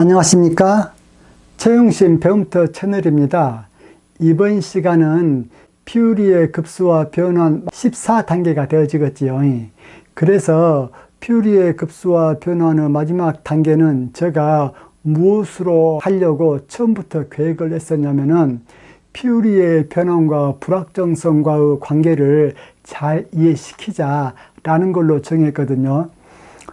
안녕하십니까? 최용신 배움터 채널입니다. 이번 시간은 퓨리의 급수와 변환 14단계가 되어지겠지요. 그래서 퓨리의 급수와 변환의 마지막 단계는 제가 무엇으로 하려고 처음부터 계획을 했었냐면은 퓨리의 변환과 불확정성과의 관계를 잘 이해시키자라는 걸로 정했거든요.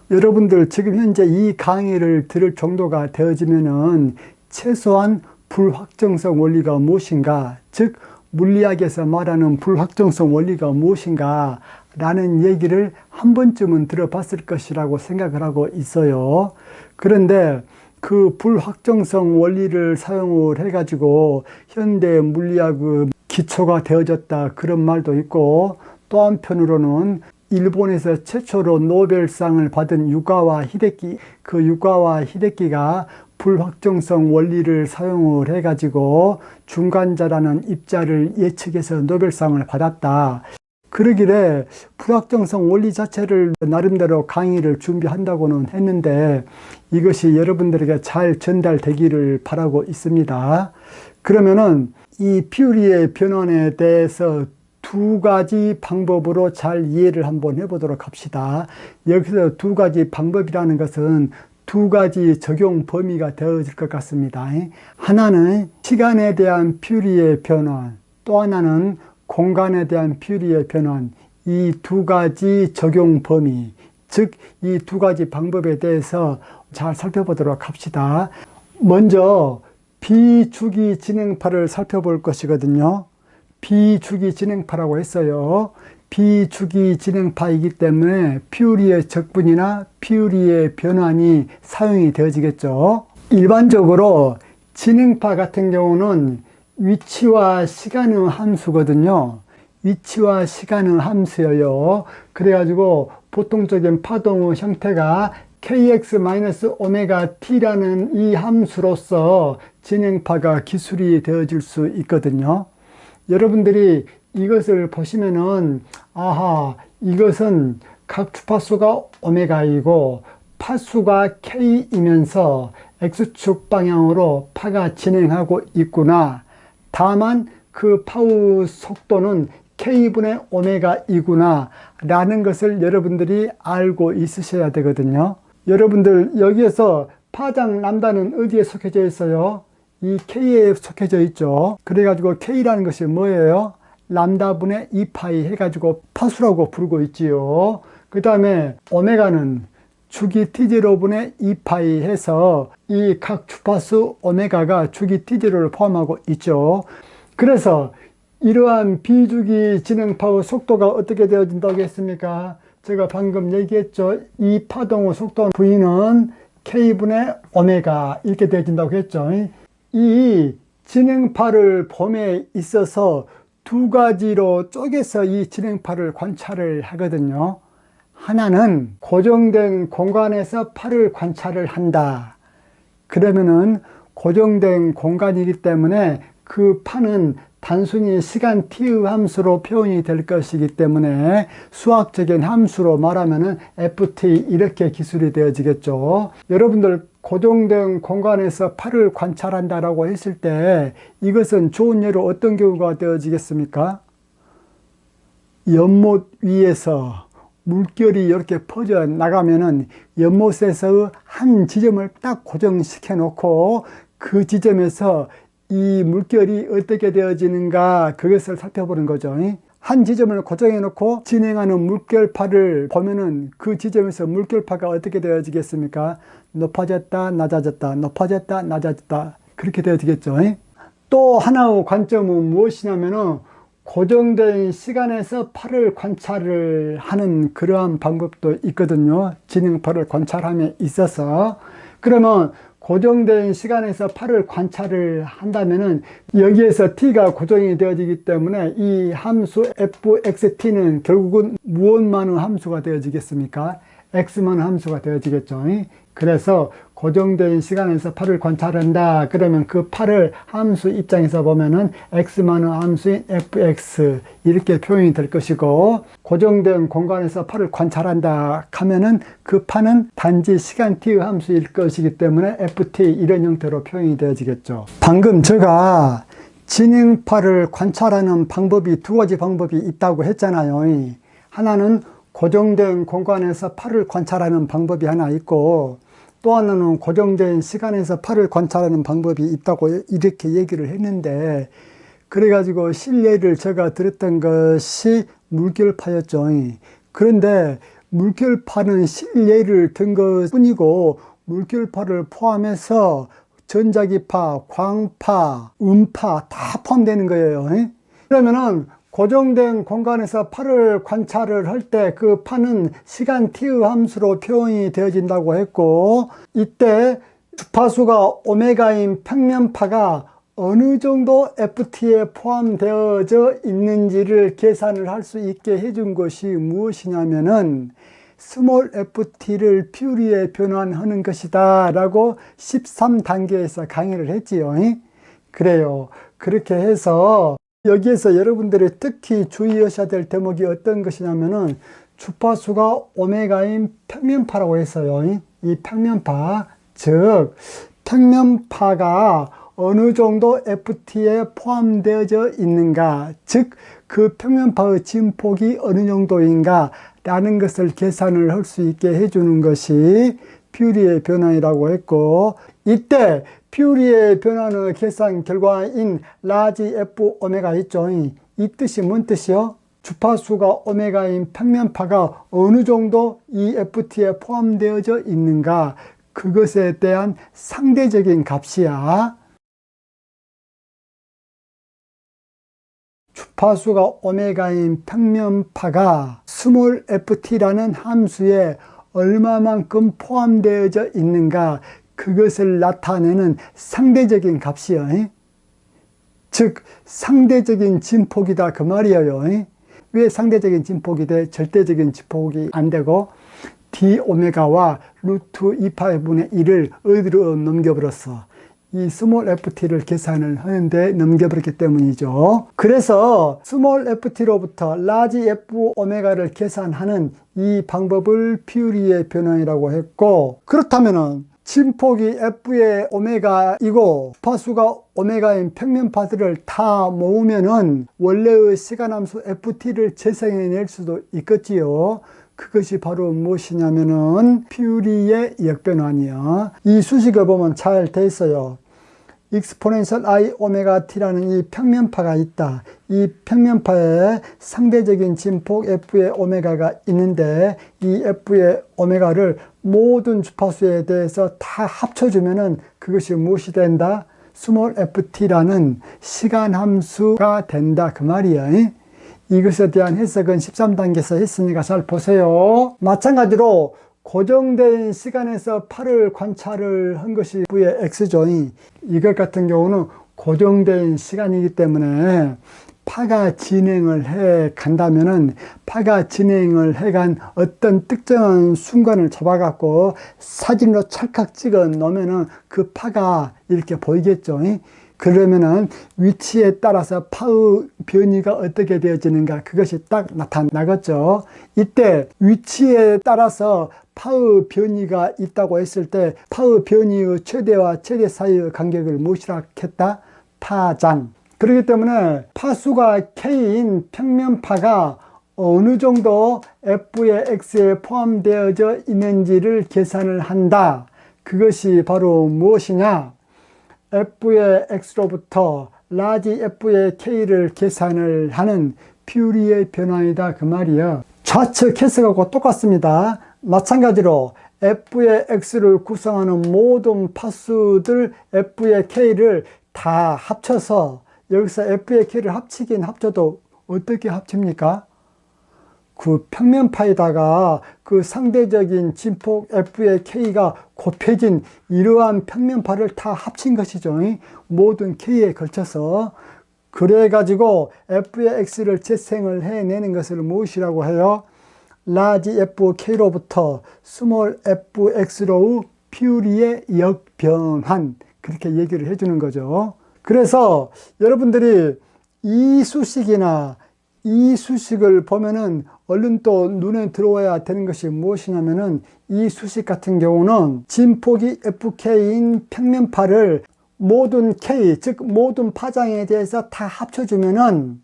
여러분들 지금 현재 이 강의를 들을 정도가 되어지면은 최소한 불확정성 원리가 무엇인가, 즉 물리학에서 말하는 불확정성 원리가 무엇인가 라는 얘기를 한 번쯤은 들어봤을 것이라고 생각을 하고 있어요. 그런데 그 불확정성 원리를 사용을 해가지고 현대 물리학의 기초가 되어졌다 그런 말도 있고, 또 한편으로는 일본에서 최초로 노벨상을 받은 유가와 히데키, 그 유가와 히데키가 불확정성 원리를 사용을 해가지고 중간자라는 입자를 예측해서 노벨상을 받았다. 그러길래 불확정성 원리 자체를 나름대로 강의를 준비한다고는 했는데 이것이 여러분들에게 잘 전달되기를 바라고 있습니다. 그러면은 이 퓨리의 변환에 대해서 두 가지 방법으로 잘 이해를 한번 해보도록 합시다. 여기서 두 가지 방법이라는 것은 두 가지 적용 범위가 되어질 것 같습니다. 하나는 시간에 대한 퓨리의 변환, 또 하나는 공간에 대한 퓨리의 변환, 이 두 가지 적용 범위, 즉 이 두 가지 방법에 대해서 잘 살펴보도록 합시다. 먼저 비주기 진행파를 살펴볼 것이거든요. 비주기 진행파라고 했어요. 비주기 진행파이기 때문에 퓨리의 적분이나 퓨리의 변환이 사용이 되어지겠죠. 일반적으로 진행파 같은 경우는 위치와 시간의 함수거든요. 위치와 시간의 함수예요. 그래가지고 보통적인 파동의 형태가 kx-오메가-t라는 이 함수로서 진행파가 기술이 되어질 수 있거든요. 여러분들이 이것을 보시면은 아하, 이것은 각 주파수가 오메가이고 파수가 k이면서 x축 방향으로 파가 진행하고 있구나. 다만 그 파의 속도는 k분의 오메가이구나 라는 것을 여러분들이 알고 있으셔야 되거든요. 여러분들 여기에서 파장 람다는 어디에 속해져 있어요? 이 K에 속해져 있죠. 그래가지고 K라는 것이 뭐예요? 람다분의 2파이 해가지고 파수라고 부르고 있지요. 그 다음에 오메가는 주기 T0분의 2파이 해서 이 각 주파수 오메가가 주기 T0를 포함하고 있죠. 그래서 이러한 비주기 진행파의 속도가 어떻게 되어진다고 했습니까? 제가 방금 얘기했죠. 이 파동의 속도 V는 K분의 오메가 이렇게 되어진다고 했죠. 이 진행파를 봄에 있어서 두 가지로 쪼개서 이 진행파를 관찰을 하거든요. 하나는 고정된 공간에서 파를 관찰을 한다. 그러면은 고정된 공간이기 때문에 그 파는 단순히 시간 t의 함수로 표현이 될 것이기 때문에 수학적인 함수로 말하면은 ft 이렇게 기술이 되어지겠죠. 여러분들 고정된 공간에서 파를 관찰한다라고 했을 때 이것은 좋은 예로 어떤 경우가 되어지겠습니까? 연못 위에서 물결이 이렇게 퍼져 나가면은 연못에서 한 지점을 딱 고정시켜 놓고 그 지점에서 이 물결이 어떻게 되어지는가 그것을 살펴보는 거죠. 한 지점을 고정해 놓고 진행하는 물결파를 보면은 그 지점에서 물결파가 어떻게 되어지겠습니까? 높아졌다 낮아졌다 높아졌다 낮아졌다 그렇게 되어지겠죠. 또 하나의 관점은 무엇이냐면은 고정된 시간에서 파를 관찰을 하는 그러한 방법도 있거든요. 진행파를 관찰함에 있어서. 그러면 고정된 시간에서 파를 관찰을 한다면은 여기에서 t가 고정이 되어지기 때문에 이 함수 fxt는 결국은 무엇만의 함수가 되어지겠습니까? x만의 함수가 되어지겠죠. 그래서 고정된 시간에서 팔을 관찰한다. 그러면 그 팔을 함수 입장에서 보면은 x만은 함수인 fx 이렇게 표현이 될 것이고, 고정된 공간에서 팔을 관찰한다 하면은 그 판은 단지 시간 t의 함수일 것이기 때문에 ft 이런 형태로 표현이 되어지겠죠. 방금 제가 진행팔을 관찰하는 방법이 두 가지 방법이 있다고 했잖아요. 하나는 고정된 공간에서 팔을 관찰하는 방법이 하나 있고, 또 하나는 고정된 시간에서 팔을 관찰하는 방법이 있다고 이렇게 얘기를 했는데, 그래가지고 실례를 제가 들었던 것이 물결파였죠. 그런데 물결파는 실례를 든 것 뿐이고, 물결파를 포함해서 전자기파, 광파, 음파 다 포함되는 거예요. 그러면은 고정된 공간에서 팔을 관찰을 할 때 그 파는 시간 t의 함수로 표현이 되어진다고 했고, 이때 주파수가 오메가인 평면파가 어느 정도 ft에 포함되어져 있는지를 계산을 할 수 있게 해준 것이 무엇이냐면은 스몰 ft를 퓨리에 변환하는 것이다 라고 13단계에서 강의를 했지요. 그래요. 그렇게 해서 여기에서 여러분들이 특히 주의하셔야 될 대목이 어떤 것이냐면은 주파수가 오메가인 평면파라고 했어요. 이 평면파, 즉 평면파가 어느 정도 ft에 포함되어져 있는가, 즉 그 평면파의 진폭이 어느 정도인가 라는 것을 계산을 할 수 있게 해주는 것이 퓨리의 변환이라고 했고, 이때 퓨리의 변환의 계산 결과인 라지 f 오메가 있죠. 이 뜻이 뭔 뜻이요? 주파수가 오메가인 평면파가 어느 정도 이 ft에 포함되어져 있는가, 그것에 대한 상대적인 값이야. 주파수가 오메가인 평면파가 스몰 ft라는 함수에 얼마만큼 포함되어져 있는가, 그것을 나타내는 상대적인 값이요. 즉 상대적인 진폭이다 그 말이에요. 왜 상대적인 진폭이 돼? 절대적인 진폭이 안 되고 d 오메가와 루트 2파이분의 1을 어디로 넘겨버렸어? 이 스몰 ft를 계산을 하는데 넘겨버렸기 때문이죠. 그래서 스몰 ft로부터 라지 f 오메가를 계산하는 이 방법을 퓨리의 변환이라고 했고, 그렇다면은 진폭이 f의 오메가이고 주파수가 오메가인 평면파들을 다 모으면은 원래의 시간함수 ft를 재생해낼 수도 있겠지요. 그것이 바로 무엇이냐면은 퓨리의 역변환이요. 이 수식을 보면 잘 돼 있어요. 익스포넨셜 i 오메가 t라는 이 평면파가 있다. 이 평면파에 상대적인 진폭 f의 오메가가 있는데, 이 f의 오메가를 모든 주파수에 대해서 다 합쳐주면은 그것이 무엇이 된다? 스몰 ft라는 시간 함수가 된다 그 말이에요. 이것에 대한 해석은 13단계에서 했으니까 잘 보세요. 마찬가지로 고정된 시간에서 팔을 관찰을 한 것이 V의 X죠. 이것 같은 경우는 고정된 시간이기 때문에 파가 진행을 해 간다면은 파가 진행을 해간 어떤 특정한 순간을 잡아갖고 사진으로 찰칵 찍어 놓으면은 그 파가 이렇게 보이겠죠. 그러면은 위치에 따라서 파의 변이가 어떻게 되어지는가, 그것이 딱 나타나겠죠. 이때 위치에 따라서 파의 변이가 있다고 했을 때 파의 변이의 최대와 최대 사이의 간격을 무엇이라 했다? 파장. 그렇기 때문에 파수가 K인 평면파가 어느 정도 F의 X에 포함되어져 있는지를 계산을 한다. 그것이 바로 무엇이냐? F의 X로부터 라지 F의 K를 계산을 하는 퓨리의 변환이다 그 말이에요. 좌측 해석하고 똑같습니다. 마찬가지로 F의 X를 구성하는 모든 파수들 F의 K를 다 합쳐서, 여기서 F의 K를 합치긴 합쳐도 어떻게 합칩니까? 그 평면파에다가 그 상대적인 진폭 F의 K가 곱해진 이러한 평면파를 다 합친 것이죠. 모든 K에 걸쳐서. 그래가지고 F의 X를 재생을 해내는 것을 무엇이라고 해요? 라지 FK로부터 스몰 FX로의 퓨리의 역변환, 그렇게 얘기를 해주는 거죠. 그래서 여러분들이 이 수식이나 이 수식을 보면은 얼른 또 눈에 들어와야 되는 것이 무엇이냐면은, 이 수식 같은 경우는 진폭이 FK인 평면파를 모든 K, 즉 모든 파장에 대해서 다 합쳐주면은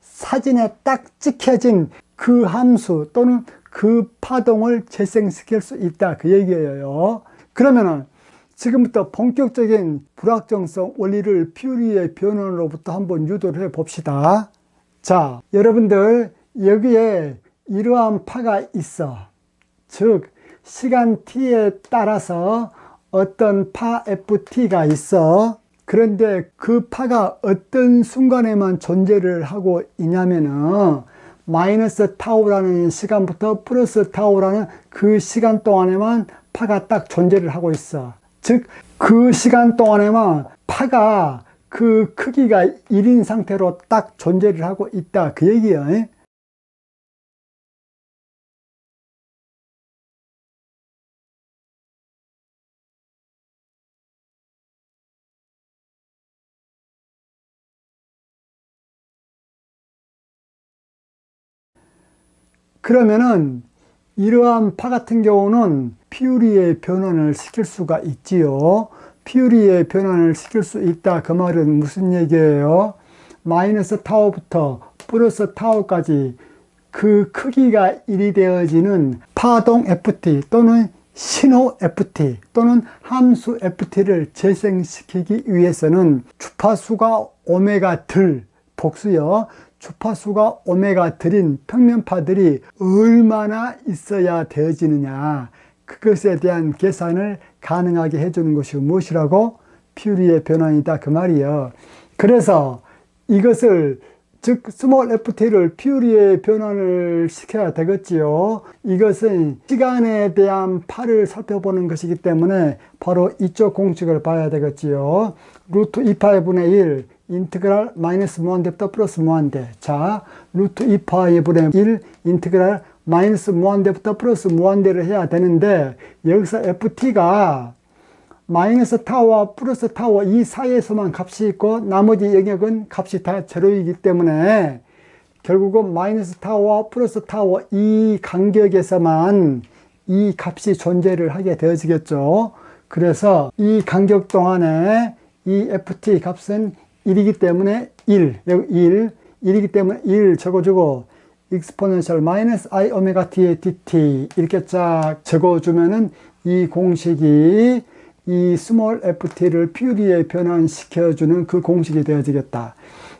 사진에 딱 찍혀진 그 함수 또는 그 파동을 재생시킬 수 있다, 그 얘기예요. 그러면은 지금부터 본격적인 불확정성 원리를 퓨리의 변환으로부터 한번 유도를 해 봅시다. 자, 여러분들 여기에 이러한 파가 있어. 즉 시간 t에 따라서 어떤 파 ft가 있어. 그런데 그 파가 어떤 순간에만 존재를 하고 있냐면은 마이너스 타우라는 시간부터 플러스 타우라는 그 시간 동안에만 파가 딱 존재를 하고 있어. 즉 그 시간 동안에만 파가 그 크기가 1인 상태로 딱 존재를 하고 있다, 그 얘기야. 그러면은 이러한 파 같은 경우는 퓨리의 변환을 시킬 수가 있지요. 퓨리의 변환을 시킬 수 있다, 그 말은 무슨 얘기예요? 마이너스 타우부터 플러스 타우까지 그 크기가 1이 되어지는 파동 FT 또는 신호 FT 또는 함수 FT를 재생시키기 위해서는 주파수가 오메가 들, 복수요, 주파수가 오메가 들인 평면파들이 얼마나 있어야 되어지느냐, 그것에 대한 계산을 가능하게 해주는 것이 무엇이라고? 퓨리의 변환이다, 그 말이에요. 그래서 이것을, 즉 스몰 ft를 퓨리의 변환을 시켜야 되겠지요. 이것은 시간에 대한 파를 살펴보는 것이기 때문에 바로 이쪽 공식을 봐야 되겠지요. 루트 2파이분의 1 인테그랄 마이너스 무한대부터 플러스 무한대. 자, 루트 2파이분의 1 인테그랄 마이너스 무한대부터 플러스 무한대를 해야 되는데, 여기서 ft가 마이너스 타워와 플러스 타워 이 사이에서만 값이 있고 나머지 영역은 값이 다 제로이기 때문에 결국은 마이너스 타워와 플러스 타워 이 간격에서만 이 값이 존재를 하게 되어지겠죠. 그래서 이 간격 동안에 이 ft 값은 1이기 때문에 1, 여기 1이기 때문에 1 적어주고 exponential 마이너스 i 오메가 t의 dt 이렇게 쫙 적어주면은 이 공식이 이 스몰 ft를 퓨리에 변환시켜주는 그 공식이 되어지겠다.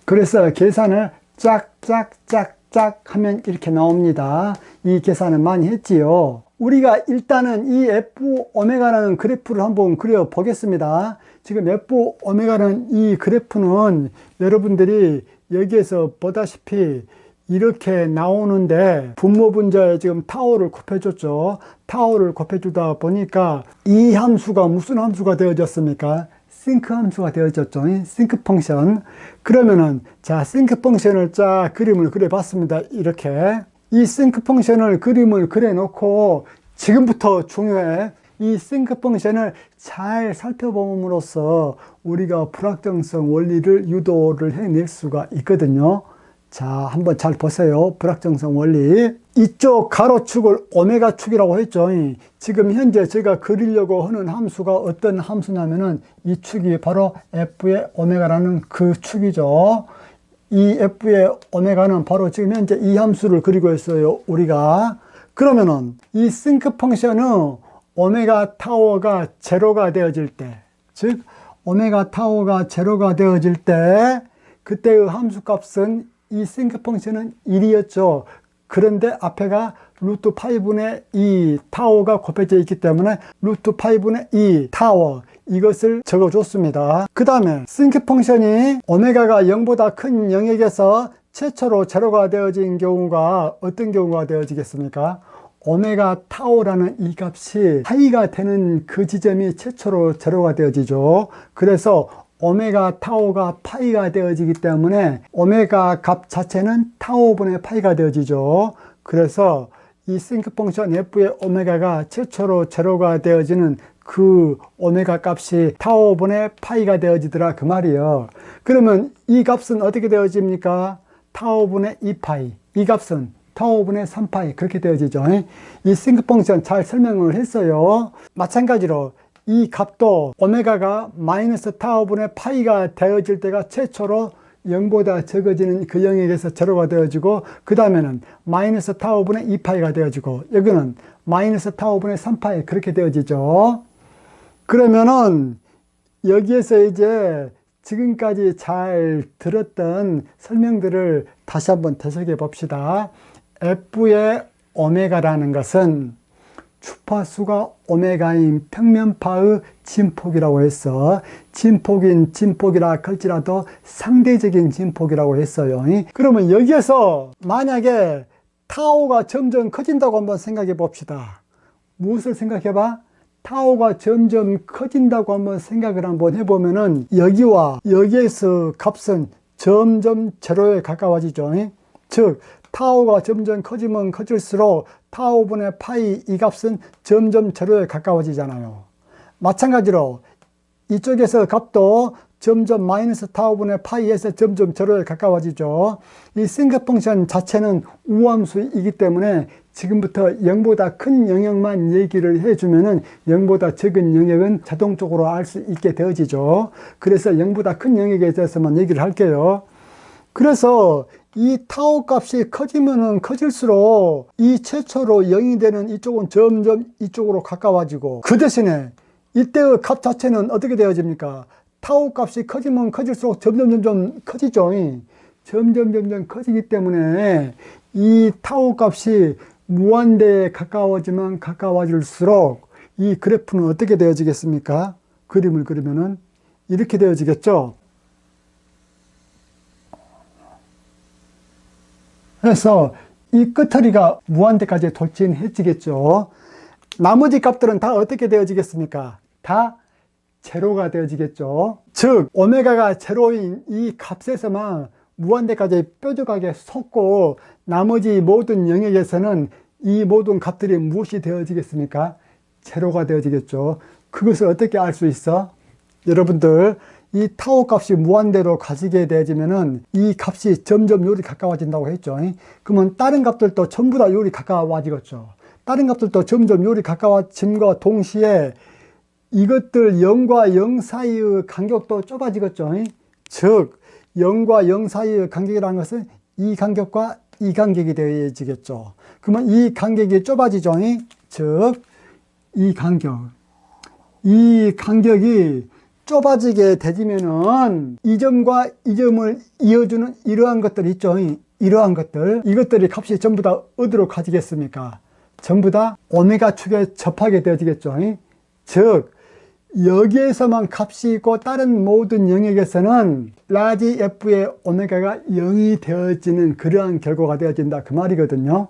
그래서 계산을 짝짝짝짝 하면 이렇게 나옵니다. 이 계산을 많이 했지요. 우리가 일단은 이 f 오메가라는 그래프를 한번 그려 보겠습니다. 지금 f 오메가라는 이 그래프는 여러분들이 여기에서 보다시피 이렇게 나오는데, 분모 분자에 지금 타워를 곱해줬죠. 타워를 곱해주다 보니까 이 함수가 무슨 함수가 되어졌습니까? 싱크 함수가 되어졌죠. 싱크 펑션. 그러면은 자, 싱크 펑션을 쫙 그림을 그려봤습니다. 이렇게 이 싱크 펑션을 그림을 그려놓고, 지금부터 중요해. 이 싱크 펑션을 잘 살펴봄으로써 우리가 불확정성 원리를 유도를 해낼 수가 있거든요. 자, 한번 잘 보세요. 불확정성 원리. 이쪽 가로축을 오메가 축이라고 했죠. 지금 현재 제가 그리려고 하는 함수가 어떤 함수냐면은 이 축이 바로 f의 오메가라는 그 축이죠. 이 f의 오메가는 바로 지금 현재 이 함수를 그리고 있어요, 우리가. 그러면은 이 싱크 펑션은 오메가 타워가 제로가 되어질 때, 즉 오메가 타워가 제로가 되어질 때 그때의 함수 값은 이 싱크 펑션은 1이었죠. 그런데 앞에가 루트 파이분의 2 타워가 곱해져 있기 때문에 루트 파이분의 2 타워, 이것을 적어줬습니다. 그 다음에 싱크 펑션이 오메가가 0보다 큰 영역에서 최초로 제로가 되어진 경우가 어떤 경우가 되어지겠습니까? 오메가 타워라는 이 값이 파이가 되는 그 지점이 최초로 제로가 되어지죠. 그래서 오메가 타워가 파이가 되어지기 때문에 오메가 값 자체는 타워분의 파이가 되어지죠. 그래서 이 싱크 펑션 f의 오메가가 최초로 제로가 되어지는 그 오메가 값이 타오분의 파이가 되어지더라 그 말이에요. 그러면 이 값은 어떻게 되어집니까? 타오분의 2파이. 이 값은 타오분의 3파이 그렇게 되어지죠. 이 싱크 펑션 잘 설명을 했어요. 마찬가지로 이 값도 오메가가 마이너스 타오분의 파이가 되어질 때가 최초로 0보다 적어지는 그 영역에서 제로가 되어지고, 그 다음에는 마이너스 타오분의 2파이가 되어지고, 여기는 마이너스 타오분의 3파이 그렇게 되어지죠. 그러면은 여기에서 이제 지금까지 잘 들었던 설명들을 다시 한번 되새겨 봅시다. F의 오메가라는 것은 주파수가 오메가인 평면파의 진폭이라고 해서 진폭인 진폭이라 할지라도 상대적인 진폭이라고 했어요. 그러면 여기에서 만약에 타오가 점점 커진다고 한번 생각해 봅시다. 무엇을 생각해 봐? 타오가 점점 커진다고 한번 생각을 한번 해보면은 여기와 여기에서 값은 점점 제로에 가까워지죠. 즉 타오가 점점 커지면 커질수록 타오분의 파이 이 값은 점점 제로에 가까워지잖아요. 마찬가지로 이쪽에서 값도 점점 마이너스 타오분의 파이에서 점점 제로에 가까워지죠. 이 싱크 펑션 자체는 우함수이기 때문에 지금부터 0보다 큰 영역만 얘기를 해주면은 0보다 적은 영역은 자동적으로 알 수 있게 되어지죠. 그래서 0보다 큰 영역에 대해서만 얘기를 할게요. 그래서 이 타오 값이 커지면은 커질수록 이 최초로 0이 되는 이쪽은 점점 이쪽으로 가까워지고, 그 대신에 이때의 값 자체는 어떻게 되어집니까? 타오 값이 커지면 커질수록 점점 커지죠. 점점 커지기 때문에 이 타오 값이 무한대에 가까워지면 가까워질수록 이 그래프는 어떻게 되어지겠습니까? 그림을 그리면은 이렇게 되어지겠죠. 그래서 이 끝처리가 무한대까지 돌진해지겠죠. 나머지 값들은 다 어떻게 되어지겠습니까? 다 제로가 되어지겠죠. 즉 오메가가 제로인 이 값에서만 무한대까지 뾰족하게 솟고, 나머지 모든 영역에서는 이 모든 값들이 무엇이 되어지겠습니까? 제로가 되어지겠죠. 그것을 어떻게 알 수 있어? 여러분들, 이 타오 값이 무한대로 가지게 되어지면은 이 값이 점점 요리 가까워진다고 했죠. 그러면 다른 값들도 전부 다 요리 가까워지겠죠. 다른 값들도 점점 요리 가까워짐과 동시에 이것들 0과 0 사이의 간격도 좁아지겠죠. 즉 0과 0 사이의 간격이라는 것은 이 간격과 이 간격이 되어지겠죠. 그러면 이 간격이 좁아지죠. 즉 이 간격이 좁아지게 되지면은 이 점과 이 점을 이어주는 이러한 것들 있죠. 이러한 것들, 이것들이 값이 전부 다 어디로 가지겠습니까? 전부 다 오메가 축에 접하게 되어지겠죠. 즉 여기에서만 값이 있고 다른 모든 영역에서는 라지 F의 오메가가 0이 되어지는 그러한 결과가 되어진다 그 말이거든요.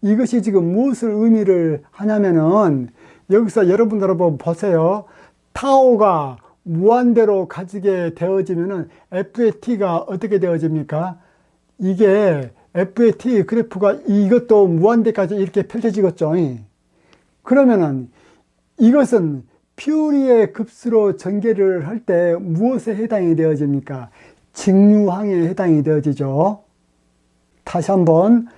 이것이 지금 무엇을 의미를 하냐면은, 여기서 여러분들 한번 보세요. 타오가 무한대로 가지게 되어지면은 F의 T가 어떻게 되어집니까? 이게 F의 T 그래프가 이것도 무한대까지 이렇게 펼쳐지겠죠. 그러면은 이것은 퓨리의 급수로 전개를 할 때 무엇에 해당이 되어집니까? 직류항에 해당이 되어지죠. 다시 한번,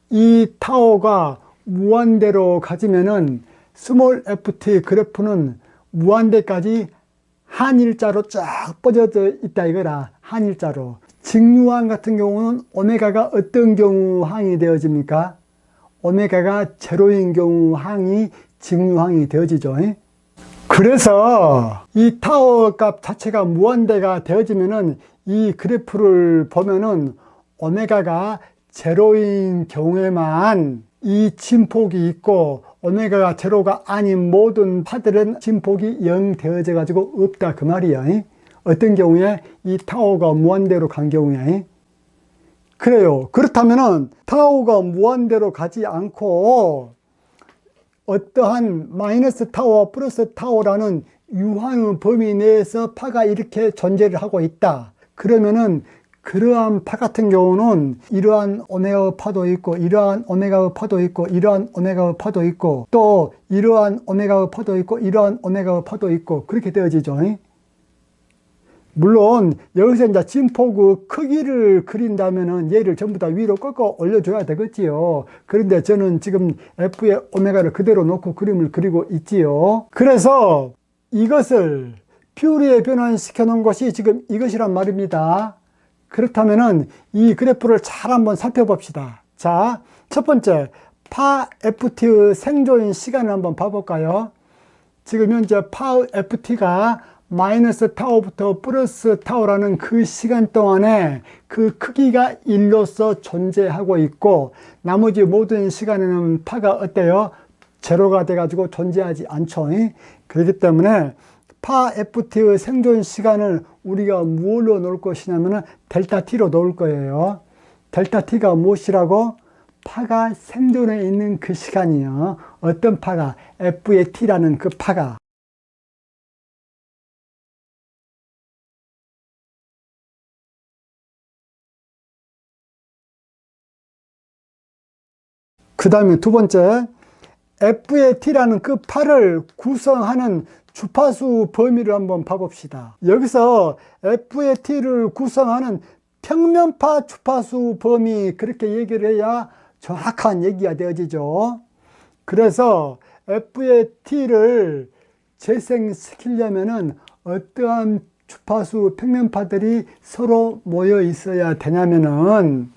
이 타오가 무한대로 가지면은 스몰 ft 그래프는 무한대까지 한일자로 쫙 뻗어져 있다 이거라. 한일자로. 직류항 같은 경우는 오메가가 어떤 경우 항이 되어집니까? 오메가가 제로인 경우 항이 직류항이 되어지죠. 그래서 이 타워 값 자체가 무한대가 되어지면은 이 그래프를 보면은 오메가가 제로인 경우에만 이 진폭이 있고, 오메가가 제로가 아닌 모든 파들은 진폭이 0 되어져 가지고 없다 그 말이야. 어떤 경우에? 이 타오가 무한대로 간 경우에. 그래요. 그렇다면은 타오가 무한대로 가지 않고 어떠한 마이너스 타오와 플러스 타오라는 유항의 범위 내에서 파가 이렇게 존재를 하고 있다. 그러면은 그러한 파 같은 경우는 이러한 오메가의 파도 있고, 이러한 오메가의 파도 있고, 이러한 오메가의 파도 있고, 또 이러한 오메가의 파도 있고, 이러한 오메가의 파도 있고, 그렇게 되어지죠. 물론 여기서 이제 진폭의 크기를 그린다면은 얘를 전부 다 위로 꺾어 올려줘야 되겠지요. 그런데 저는 지금 F의 오메가를 그대로 놓고 그림을 그리고 있지요. 그래서 이것을 퓨리에 변환시켜 놓은 것이 지금 이것이란 말입니다. 그렇다면은 이 그래프를 잘 한번 살펴봅시다. 자, 첫 번째 파 FT의 생존 시간을 한번 봐볼까요? 지금 현재 파 FT가 마이너스 타오부터 플러스 타오라는 그 시간 동안에 그 크기가 1로서 존재하고 있고, 나머지 모든 시간에는 파가 어때요? 제로가 돼가지고 존재하지 않죠. 그렇기 때문에 파 FT의 생존 시간을 우리가 무엇로 놓을 것이냐면 델타 T로 놓을 거예요. 델타 T가 무엇이라고? 파가 생존해 있는 그 시간이요. 어떤 파가? F의 T라는 그 파가. 그 다음에 두 번째, F의 T라는 그 파를 구성하는 주파수 범위를 한번 봐봅시다. 여기서 F의 T를 구성하는 평면파 주파수 범위, 그렇게 얘기를 해야 정확한 얘기가 되어지죠. 그래서 F의 T를 재생시키려면은 어떠한 주파수 평면파들이 서로 모여 있어야 되냐면은,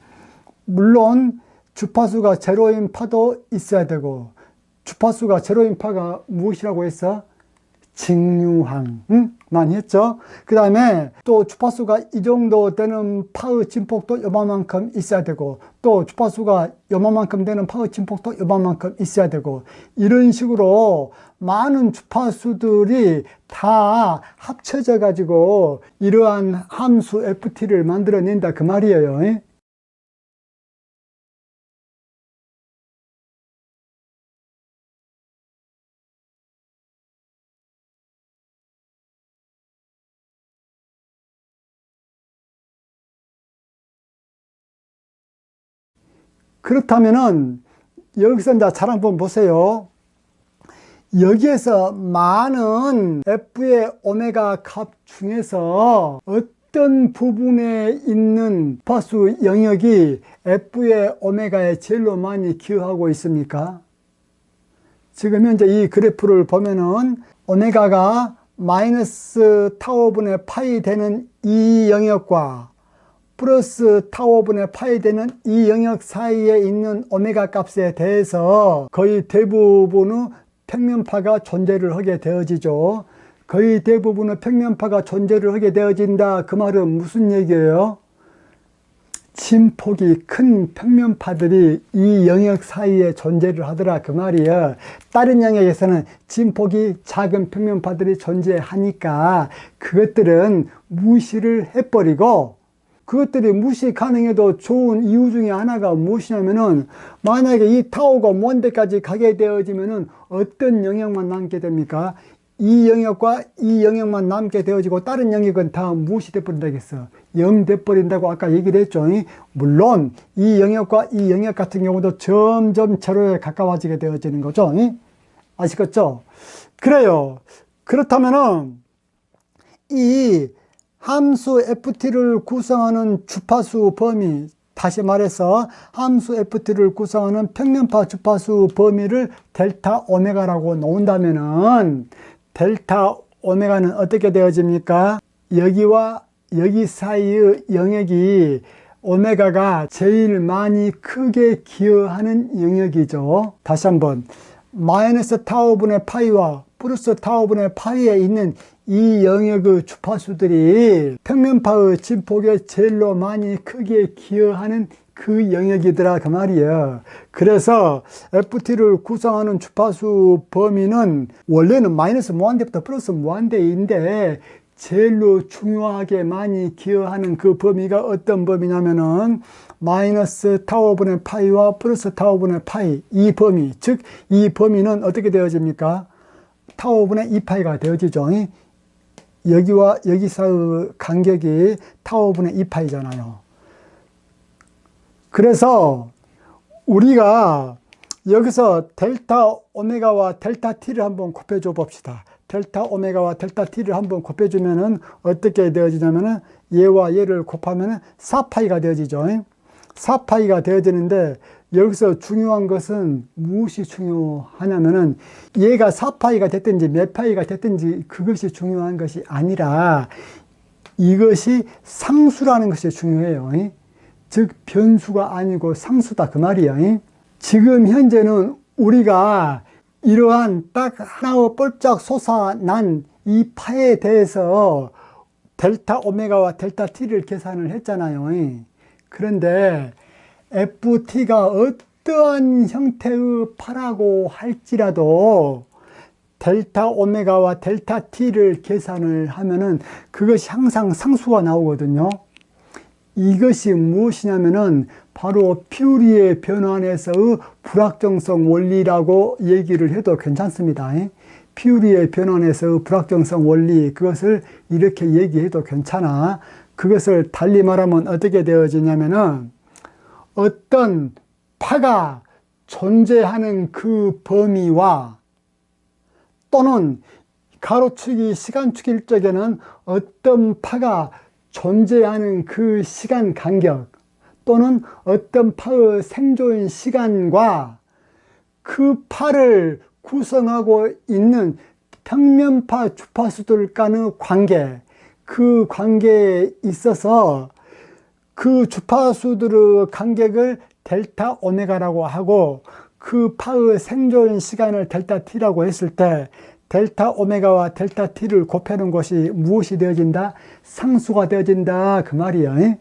물론 주파수가 제로인 파도 있어야 되고, 주파수가 제로인 파가 무엇이라고 했어? 직류항. 많이 했죠? 그 다음에 또 주파수가 이 정도 되는 파의 진폭도 요만큼 있어야 되고, 또 주파수가 요만큼 되는 파의 진폭도 요만큼 있어야 되고, 이런 식으로 많은 주파수들이 다 합쳐져 가지고 이러한 함수 FT를 만들어낸다 그 말이에요. 그렇다면은 여기서 이제 잘 한번 보세요. 여기에서 많은 F의 오메가 값 중에서 어떤 부분에 있는 주파수 영역이 F의 오메가에 제일로 많이 기여하고 있습니까? 지금 현재 이 그래프를 보면은 오메가가 마이너스 타오분의 파이 되는 이 영역과 플러스 타오분의 파이 되는 이 영역 사이에 있는 오메가 값에 대해서 거의 대부분의 평면파가 존재를 하게 되어지죠. 거의 대부분의 평면파가 존재를 하게 되어진다. 그 말은 무슨 얘기예요? 진폭이 큰 평면파들이 이 영역 사이에 존재를 하더라 그 말이에요. 다른 영역에서는 진폭이 작은 평면파들이 존재하니까 그것들은 무시를 해버리고, 그것들이 무시 가능해도 좋은 이유 중에 하나가 무엇이냐면은, 만약에 이 타오가 먼 데까지 가게 되어지면은 어떤 영역만 남게 됩니까? 이 영역과 이 영역만 남게 되어지고 다른 영역은 다 무엇이 돼버린다겠어? 0 돼버린다고 아까 얘기를 했죠. 물론 이 영역과 이 영역 같은 경우도 점점 제로에 가까워지게 되어지는 거죠. 아시겠죠? 그래요. 그렇다면은 이 함수 FT를 구성하는 주파수 범위, 다시 말해서 함수 FT를 구성하는 평면파 주파수 범위를 델타 오메가라고 놓은다면은, 델타 오메가는 어떻게 되어집니까? 여기와 여기 사이의 영역이 오메가가 제일 많이 크게 기여하는 영역이죠. 다시 한번, 마이너스 타오분의 파이와 플러스 타오분의 파이에 있는 이 영역의 주파수들이 평면파의 진폭에 제일로 많이 크게 기여하는 그 영역이더라 그 말이에요. 그래서 FT를 구성하는 주파수 범위는 원래는 마이너스 무한대부터 플러스 무한대인데, 제일로 중요하게 많이 기여하는 그 범위가 어떤 범위냐면은 마이너스 타오분의 파이와 플러스 타오분의 파이, 이 범위, 즉 이 범위는 어떻게 되어집니까? 타오분의 2파이가 되어지죠. 여기와 여기 사이의 간격이 타오분의 2파이잖아요. 그래서 우리가 여기서 델타 오메가와 델타 t를 한번 곱해줘 봅시다. 델타 오메가와 델타 t를 한번 곱해주면은 어떻게 되어지냐면은 얘와 얘를 곱하면은 4파이가 되어지죠. 4파이가 되어지는데 여기서 중요한 것은 무엇이 중요하냐면은 얘가 4파이가 됐든지 몇 파이가 됐든지 그것이 중요한 것이 아니라 이것이 상수라는 것이 중요해요. 즉 변수가 아니고 상수다 그 말이에요. 지금 현재는 우리가 이러한 딱 하나의 뻘짝 솟아난 이 파에 대해서 델타 오메가와 델타 t를 계산을 했잖아요. 그런데 ft가 어떠한 형태의 파라고 할지라도 델타 오메가와 델타 t를 계산을 하면은 그것이 항상 상수가 나오거든요. 이것이 무엇이냐면은 바로 퓨리의 변환에서의 불확정성 원리라고 얘기를 해도 괜찮습니다. 퓨리의 변환에서의 불확정성 원리, 그것을 이렇게 얘기해도 괜찮아. 그것을 달리 말하면 어떻게 되어지냐면은 어떤 파가 존재하는 그 범위와 또는 가로축이 시간축일 적에는 어떤 파가 존재하는 그 시간 간격 또는 어떤 파의 생존 시간과 그 파를 구성하고 있는 평면파 주파수들 간의 관계, 그 관계에 있어서 그 주파수들의 간격을 델타 오메가라고 하고 그 파의 생존 시간을 델타 t라고 했을 때 델타 오메가와 델타 t를 곱하는 것이 무엇이 되어진다? 상수가 되어진다 그 말이에요.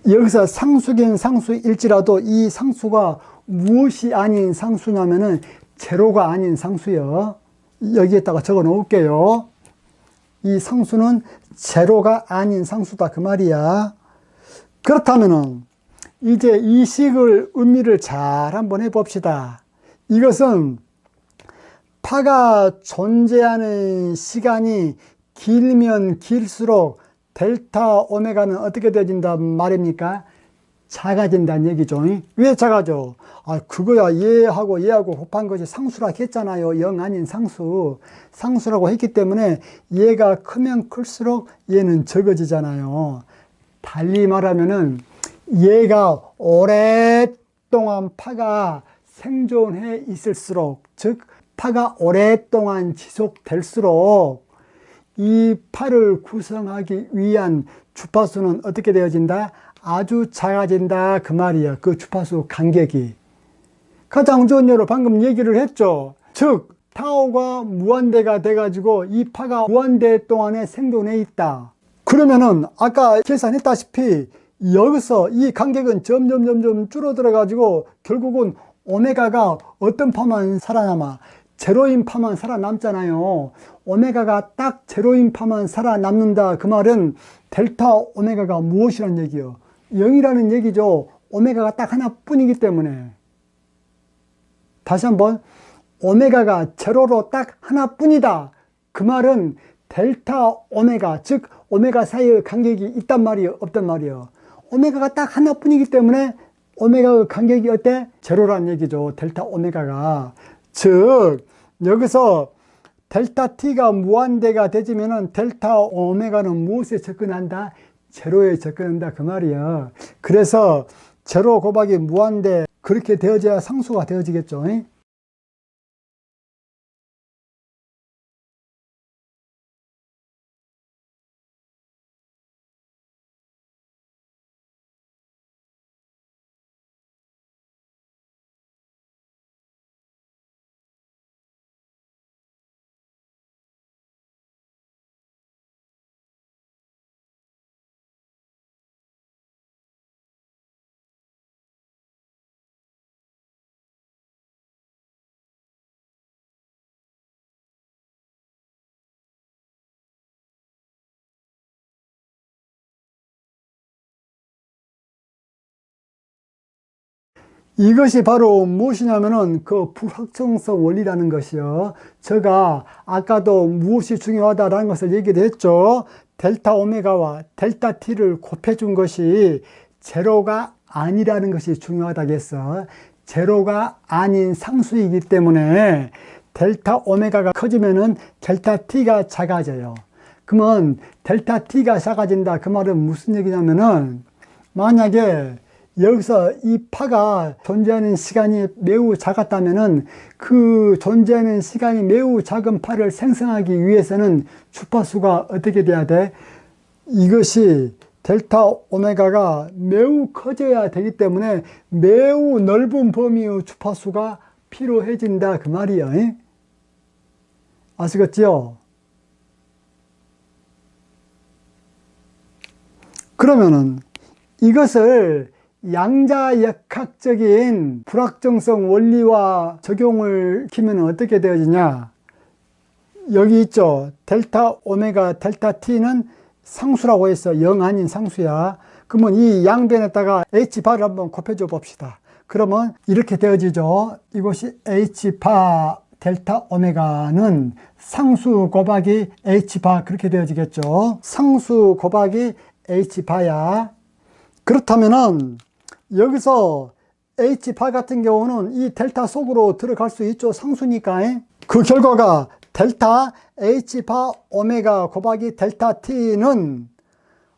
여기서 상수긴 상수일지라도 이 상수가 무엇이 아닌 상수냐면은 제로가 아닌 상수요. 여기에다가 적어 놓을게요. 이 상수는 제로가 아닌 상수다 그 말이야. 그렇다면은 이제 이 식을 의미를 잘 한번 해봅시다. 이것은 파가 존재하는 시간이 길면 길수록 델타 오메가는 어떻게 되어진단 말입니까? 작아진다는 얘기죠. 왜 작아져? 그거야 얘하고 얘하고 곱한 것이 상수라고 했잖아요. 0 아닌 상수. 상수라고 했기 때문에 얘가 크면 클수록 얘는 적어지잖아요. 달리 말하면은 얘가 오랫동안 파가 생존해 있을수록, 즉 파가 오랫동안 지속될수록 이 파를 구성하기 위한 주파수는 어떻게 되어진다? 아주 작아진다 그 말이야. 그 주파수 간격이. 가장 좋은 예로 방금 얘기를 했죠. 즉 타오가 무한대가 돼가지고 이 파가 무한대 동안에 생존해 있다. 그러면은 아까 계산했다시피 여기서 이 간격은 점점 줄어들어 가지고 결국은 오메가가 어떤 파만 살아남아? 제로인 파만 살아남잖아요. 오메가가 딱 제로인 파만 살아남는다 그 말은 델타 오메가가 무엇이란 얘기예요? 0이라는 얘기죠. 오메가가 딱 하나뿐이기 때문에. 다시 한번 오메가가 제로로 딱 하나뿐이다 그 말은 델타 오메가, 즉 오메가 사이의 간격이 있단 말이에요, 없단 말이에요? 오메가가 딱 하나뿐이기 때문에 오메가의 간격이 어때? 제로란 얘기죠. 델타 오메가가. 즉 여기서 델타 t가 무한대가 되지면은 델타 오메가는 무엇에 접근한다? 제로에 접근한다 그 말이야. 그래서 제로 곱하기 무한대 그렇게 되어져야 상수가 되어지겠죠. 이것이 바로 무엇이냐면은 그 불확정성 원리라는 것이요. 제가 아까도 무엇이 중요하다라는 것을 얘기를 했죠. 델타 오메가와 델타 t를 곱해준 것이 제로가 아니라는 것이 중요하다고 했어. 제로가 아닌 상수이기 때문에 델타 오메가가 커지면은 델타 t가 작아져요. 그러면 델타 t가 작아진다. 그 말은 무슨 얘기냐면은 만약에 여기서 이 파가 존재하는 시간이 매우 작았다면은 그 존재하는 시간이 매우 작은 파를 생성하기 위해서는 주파수가 어떻게 돼야 돼? 이것이 델타 오메가가 매우 커져야 되기 때문에 매우 넓은 범위의 주파수가 필요해진다 그 말이에요. 아시겠지요? 그러면은 이것을 양자역학적인 불확정성 원리와 적용을 시키면 어떻게 되어지냐? 여기 있죠. 델타 오메가 델타 t는 상수라고 해서 0 아닌 상수야. 그러면 이 양변에다가 h바를 한번 곱해줘 봅시다. 그러면 이렇게 되어지죠. 이것이 h바 델타 오메가는 상수 곱하기 h바 그렇게 되어지겠죠. 상수 곱하기 h바야. 그렇다면은 여기서 h바 같은 경우는 이 델타 속으로 들어갈 수 있죠. 상수니까. 그 결과가 델타 h바 오메가 곱하기 델타 t는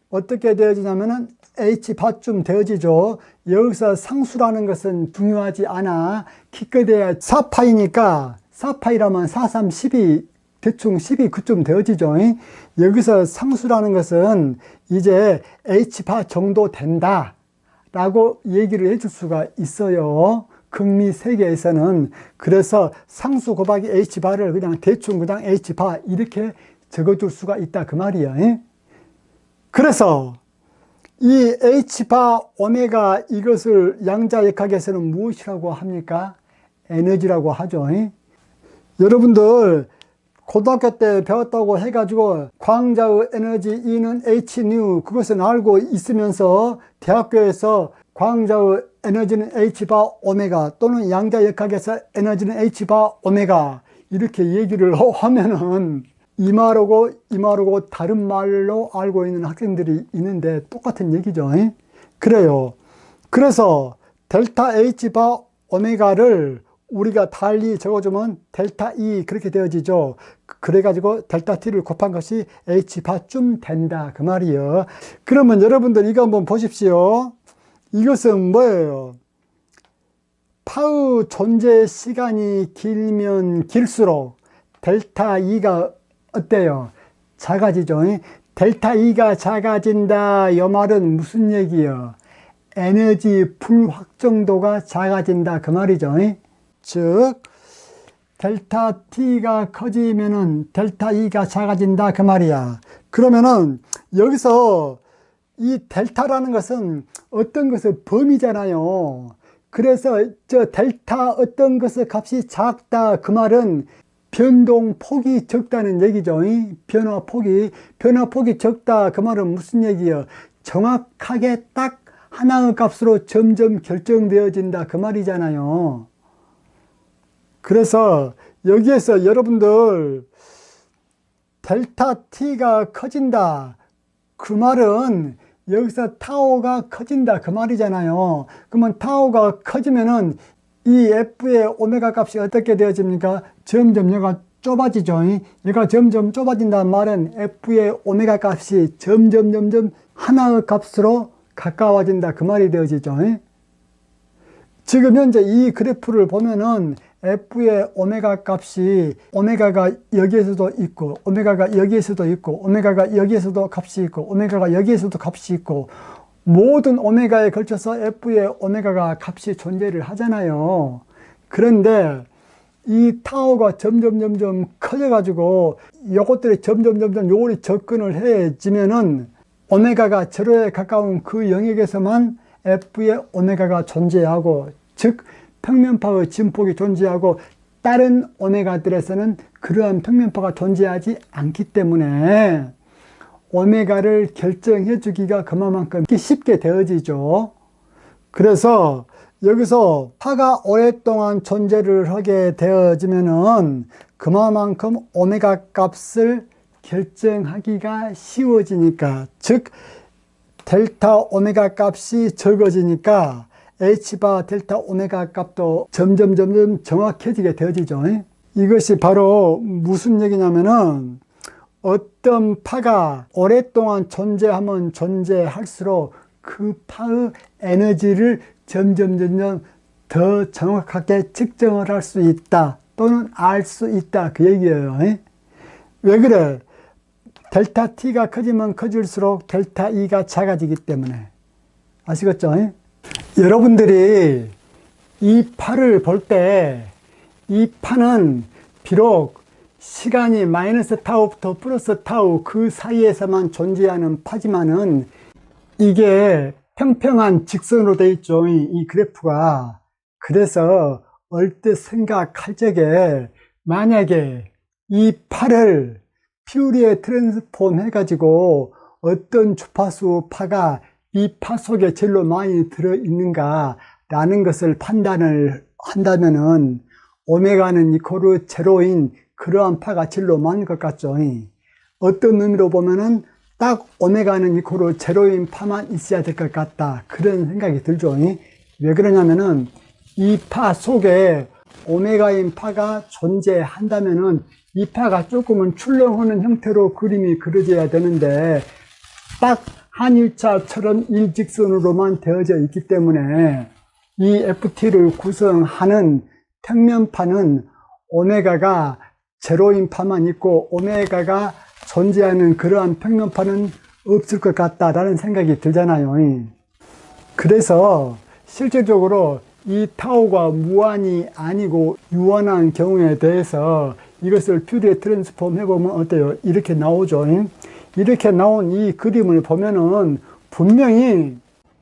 어떻게 되어지냐면은 h바쯤 되어지죠. 여기서 상수라는 것은 중요하지 않아. 기껏해야 4파이니까 4파이라면 4, 3, 12 대충 12 그쯤 되어지죠. 여기서 상수라는 것은 이제 h바 정도 된다 라고 얘기를 해줄 수가 있어요. 극미 세계에서는. 그래서 상수 곱하기 h바를 그냥 대충 그냥 h바 이렇게 적어줄 수가 있다 그 말이에요. 그래서 이 h바 오메가 이것을 양자역학에서는 무엇이라고 합니까? 에너지라고 하죠. 여러분들 고등학교 때 배웠다고 해가지고 광자의 에너지 E는 hν 그것은 알고 있으면서 대학교에서 광자의 에너지는 h바 오메가 또는 양자역학에서 에너지는 h바 오메가 이렇게 얘기를 하면은 이 말하고 이 말하고 다른 말로 알고 있는 학생들이 있는데 똑같은 얘기죠. 그래요. 그래서 델타 h바 오메가를 우리가 달리 적어주면 델타 E 그렇게 되어지죠. 그래가지고 델타 T를 곱한 것이 H바쯤 된다 그 말이에요. 그러면 여러분들 이거 한번 보십시오. 이것은 뭐예요? 파의 존재 시간이 길면 길수록 델타 E가 어때요? 작아지죠. 델타 E가 작아진다 이 말은 무슨 얘기예요? 에너지 불확정도가 작아진다 그 말이죠. 즉 델타 t가 커지면은 델타 e가 작아진다 그 말이야. 그러면은 여기서 이 델타라는 것은 어떤 것의 범위잖아요. 그래서 저 델타 어떤 것의 값이 작다 그 말은 변동폭이 적다는 얘기죠. 변화폭이 적다 그 말은 무슨 얘기예요? 정확하게 딱 하나의 값으로 점점 결정되어진다 그 말이잖아요. 그래서 여기에서 여러분들 델타 t가 커진다 그 말은 여기서 타오가 커진다 그 말이잖아요. 그러면 타오가 커지면은 이 f의 오메가 값이 어떻게 되어집니까? 점점 얘가 좁아지죠. 얘가 점점 좁아진다는 말은 f의 오메가 값이 점점 하나의 값으로 가까워진다 그 말이 되어지죠. 지금 현재 이 그래프를 보면은 f의 오메가 값이 오메가가 여기에서도 있고 오메가가 여기에서도 있고 오메가가 여기에서도 값이 있고 오메가가 여기에서도 값이 있고 모든 오메가에 걸쳐서 f의 오메가가 값이 존재를 하잖아요. 그런데 이 타오가 점점 커져 가지고 요것들이 점점 요걸이 접근을 해지면은 오메가가 제로에 가까운 그 영역에서만 f의 오메가가 존재하고 즉 평면파의 진폭이 존재하고 다른 오메가들에서는 그러한 평면파가 존재하지 않기 때문에 오메가를 결정해 주기가 그만큼 쉽게 되어지죠. 그래서 여기서 파가 오랫동안 존재를 하게 되어지면은 그만큼 오메가 값을 결정하기가 쉬워지니까, 즉 델타 오메가 값이 적어지니까 H바 델타 오메가 값도 점점 정확해지게 되어지죠. 이것이 바로 무슨 얘기냐면은, 어떤 파가 오랫동안 존재하면 존재할수록 그 파의 에너지를 점점 더 정확하게 측정을 할 수 있다, 또는 알 수 있다, 그 얘기예요. 왜 그래? 델타 T가 커지면 커질수록 델타 E가 작아지기 때문에. 아시겠죠? 여러분들이 이 파를 볼 때, 이 파는 비록 시간이 마이너스 타우부터 플러스 타우 그 사이에서만 존재하는 파지만은, 이게 평평한 직선으로 되어 있죠, 이 그래프가. 그래서 얼뜻 생각할 적에, 만약에 이 파를 퓨리에 트랜스폼 해가지고 어떤 주파수 파가 이 파 속에 제일로 많이 들어있는가 라는 것을 판단을 한다면은, 오메가는 이코르 제로인 그러한 파가 제일로 많은 것 같죠. 어떤 의미로 보면은 딱 오메가는 이코르 제로인 파만 있어야 될 것 같다, 그런 생각이 들죠. 왜 그러냐면은, 이 파 속에 오메가인 파가 존재한다면은 이 파가 조금은 출렁하는 형태로 그림이 그려져야 되는데, 딱 한일차처럼 일직선으로만 되어져 있기 때문에 이 FT를 구성하는 평면파는 오메가가 제로인 파만 있고 오메가가 존재하는 그러한 평면파는 없을 것 같다라는 생각이 들잖아요. 그래서 실질적으로 이 타우가 무한이 아니고 유한한 경우에 대해서 이것을 퓨리에 트랜스폼 해보면 어때요? 이렇게 나오죠. 이렇게 나온 이 그림을 보면은 분명히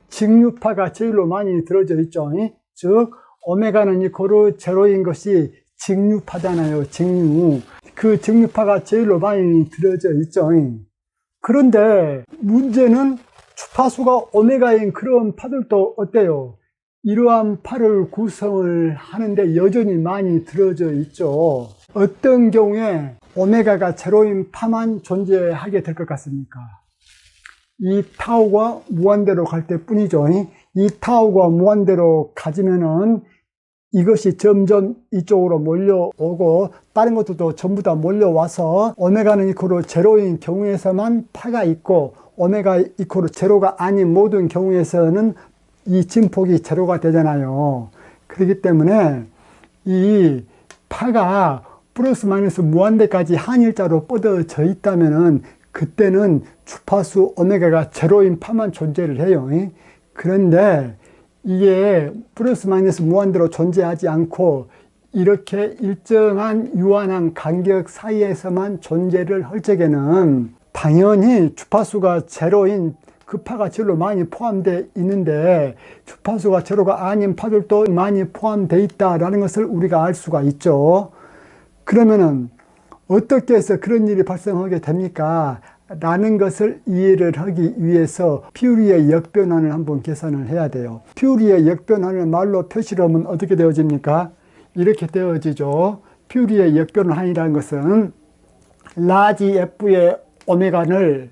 직류파가 제일로 많이 들어져 있죠. 즉 오메가는 이코르 제로인 것이 직류파잖아요. 직류. 그 직류파가 제일로 많이 들어져 있죠. 그런데 문제는 주파수가 오메가인 그런 파들도 어때요? 이러한 파를 구성을 하는데 여전히 많이 들어져 있죠. 어떤 경우에 오메가가 제로인 파만 존재하게 될 것 같습니까? 이 타우가 무한대로 갈 때 뿐이죠. 이 타우가 무한대로 가지면은 이것이 점점 이쪽으로 몰려오고 다른 것들도 전부 다 몰려와서 오메가는 이코르 제로인 경우에서만 파가 있고, 오메가 이코르 제로가 아닌 모든 경우에서는 이 진폭이 제로가 되잖아요. 그렇기 때문에 이 파가 플러스 마이너스 무한대까지 한일자로 뻗어져 있다면은 그때는 주파수 오메가가 제로인 파만 존재를 해요. 그런데 이게 플러스 마이너스 무한대로 존재하지 않고 이렇게 일정한 유한한 간격 사이에서만 존재를 할 적에는 당연히 주파수가 제로인 그 파가 제일로 많이 포함되어 있는데 주파수가 제로가 아닌 파들도 많이 포함되어 있다라는 것을 우리가 알 수가 있죠. 그러면은 어떻게 해서 그런 일이 발생하게 됩니까? 라는 것을 이해를 하기 위해서 퓨리의 역변환을 한번 계산을 해야 돼요. 퓨리의 역변환을 말로 표시를 하면 어떻게 되어집니까? 이렇게 되어지죠. 퓨리의 역변환이라는 것은 라지 F의 오메가를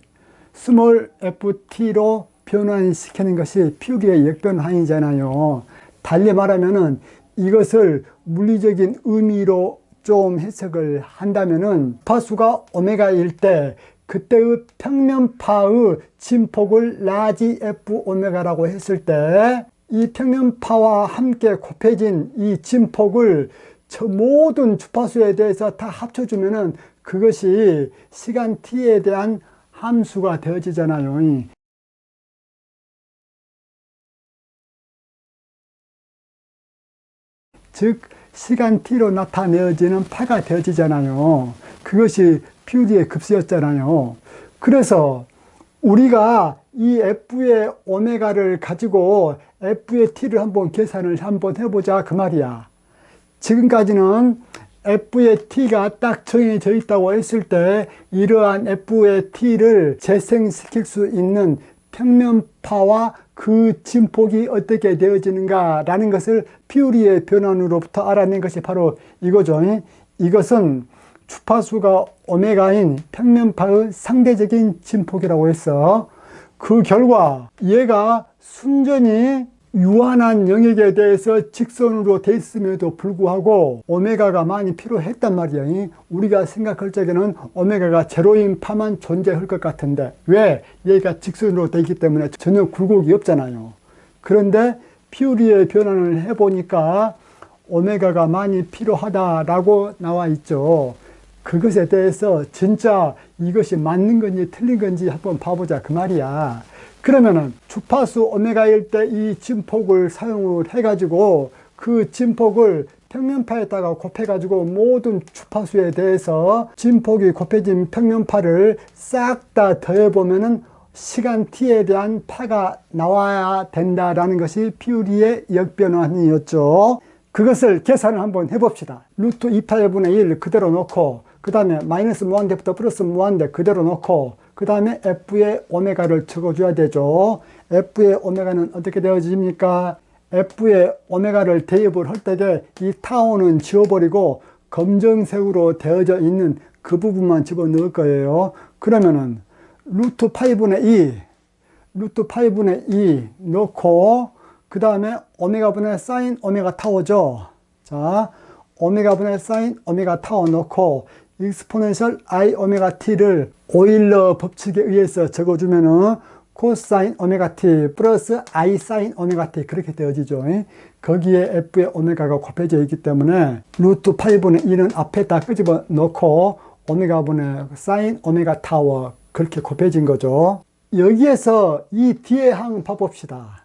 스몰 ft로 변환시키는 것이 퓨리의 역변환이잖아요. 달리 말하면은 이것을 물리적인 의미로 좀 해석을 한다면은 파수가 오메가일 때 그때의 평면파의 진폭을 라지 F 오메가라고 했을 때 이 평면파와 함께 곱해진 이 진폭을 저 모든 주파수에 대해서 다 합쳐주면은 그것이 시간 t에 대한 함수가 되어지잖아요. 즉 시간 t로 나타내어지는 파가 되어지잖아요. 그것이 퓨리의 급수였잖아요. 그래서 우리가 이 F의 오메가를 가지고 F의 t를 한번 계산을 한번 해보자 그 말이야. 지금까지는 F의 t가 딱 정해져 있다고 했을 때 이러한 F의 t를 재생시킬 수 있는 평면파와 그 진폭이 어떻게 되어지는가라는 것을 퓨리의 변환으로부터 알아낸 것이 바로 이거죠. 이것은 주파수가 오메가인 평면파의 상대적인 진폭이라고 해서 그 결과 얘가 순전히 유한한 영역에 대해서 직선으로 돼 있음에도 불구하고 오메가가 많이 필요했단 말이야. 우리가 생각할 적에는 오메가가 제로인 파만 존재할 것 같은데 왜? 얘가 직선으로 돼 있기 때문에 전혀 굴곡이 없잖아요. 그런데 퓨리의 변환을 해보니까 오메가가 많이 필요하다라고 나와 있죠. 그것에 대해서 진짜 이것이 맞는 건지 틀린 건지 한번 봐보자 그 말이야. 그러면은 주파수 오메가일 때 이 진폭을 사용을 해가지고 그 진폭을 평면파에다가 곱해가지고 모든 주파수에 대해서 진폭이 곱해진 평면파를 싹 다 더해보면은 시간 t에 대한 파가 나와야 된다라는 것이 퓨리의 역변환이었죠. 그것을 계산을 한번 해봅시다. 루트 2파이분의 1 그대로 놓고 그 다음에 마이너스 무한대부터 플러스 무한대 그대로 놓고 그 다음에 F의 오메가를 적어줘야 되죠. F의 오메가는 어떻게 되어집니까? F의 오메가를 대입을 할 때에 이 타오는 지워버리고 검정색으로 되어져 있는 그 부분만 집어넣을 거예요. 그러면은 루트 파이분의 2 넣고 그 다음에 오메가분의 사인 오메가 타오죠. 자, 오메가분의 사인 오메가 타오 넣고 익스포넨셜 I 오메가 t를 오일러 법칙에 의해서 적어주면은 코사인 오메가 t 플러스 I 사인 오메가 t 그렇게 되어지죠. 거기에 F의 오메가가 곱해져 있기 때문에 루트 파이분의 2는 앞에다 끄집어 넣고 오메가분의 사인 오메가 타워 그렇게 곱해진 거죠. 여기에서 이 뒤의 항 봐봅시다.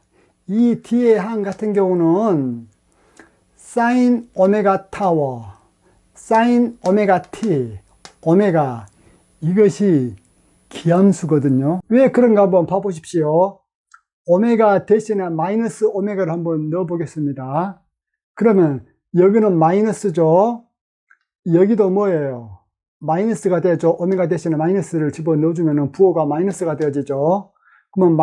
이 뒤의 항 같은 경우는 사인 오메가 타워, 사인 오메가 t, 오메가 이것이 기함수거든요. 왜 그런가 한번 봐보십시오. 오메가 대신에 마이너스 오메가를 한번 넣어 보겠습니다. 그러면 여기는 마이너스죠. 여기도 뭐예요? 마이너스가 되죠. 오메가 대신에 마이너스를 집어넣어 주면 부호가 마이너스가 되어지죠. 그러면